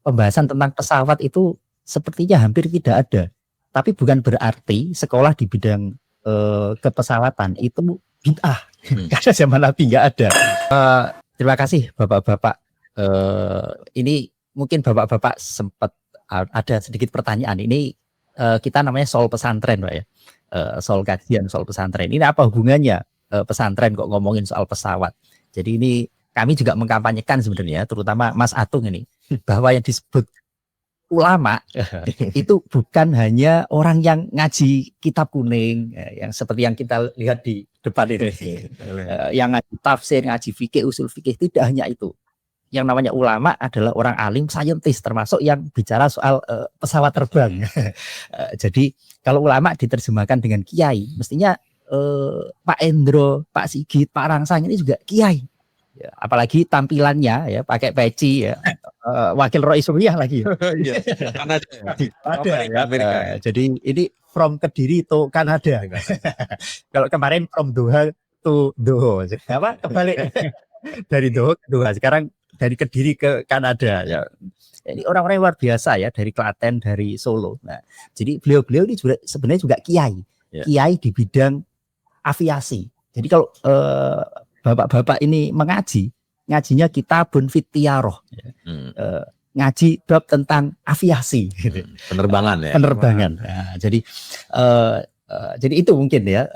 pembahasan tentang pesawat itu sepertinya hampir tidak ada. Tapi bukan berarti sekolah di bidang kepesawatan itu bid'ah. Karena zaman Nabi nggak ada. Terima kasih Bapak-Bapak. Ini mungkin Bapak-Bapak sempat ada sedikit pertanyaan. Ini kita namanya soal pesantren, Pak ya. Soal kajian, soal pesantren. Ini apa hubungannya pesantren kok ngomongin soal pesawat? Jadi ini kami juga mengkampanyekan sebenarnya, terutama Mas Atung ini, bahwa yang disebut ulama itu bukan hanya orang yang ngaji kitab kuning, yang seperti yang kita lihat di depan ini, yang ngaji tafsir, ngaji fikih, usul fikih. Tidak hanya itu. Yang namanya ulama adalah orang alim, saintis, termasuk yang bicara soal pesawat terbang. Jadi kalau ulama diterjemahkan dengan kiai, mestinya Pak Endro, Pak Sigit, Pak Rangsang ini juga kiai. Ya, apalagi tampilannya ya pakai peci ya, wakil Rois Suriah lagi. Karena ada ya. Jadi ini from Kediri to Kanada. Kalau kemarin from Doha to Doho, apa kebalik dari Doho ke Doha. Sekarang dari Kediri ke Kanada ya. Ini orang-orang luar biasa ya, dari Klaten, dari Solo. Nah, jadi beliau-beliau ini juga sebenarnya juga kiai, kiai di bidang aviasi. Jadi kalau bapak-bapak ini ngajinya Kitabun Fit Tiyaroh, ngaji bab tentang aviasi, penerbangan ya. Penerbangan. Nah, jadi itu mungkin ya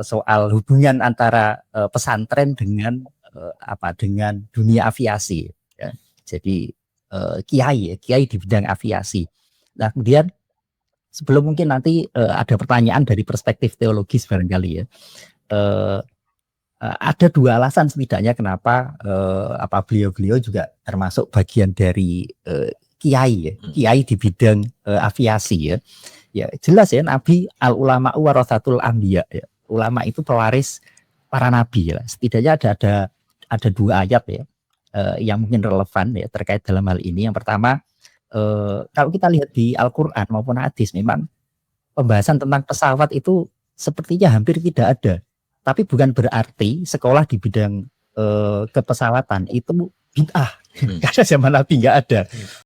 soal hubungan antara pesantren dengan dengan dunia aviasi. Ya. Jadi kiai di bidang aviasi. Nah kemudian sebelum mungkin nanti ada pertanyaan dari perspektif teologis barangkali ya. Ada dua alasan setidaknya kenapa beliau-beliau juga termasuk bagian dari kiai ya, kiai di bidang aviasi ya. Ya jelas ya, Nabi al ulama warathatul anbiya ya. Ulama itu pewaris para nabi ya. Setidaknya ada dua ayat ya yang mungkin relevan ya terkait dalam hal ini. Yang pertama, kalau kita lihat di Al-Qur'an maupun hadis, memang pembahasan tentang pesawat itu sepertinya hampir tidak ada. Tapi bukan berarti sekolah di bidang kepesawatan itu bid'ah. Karena zaman Nabi nggak ada.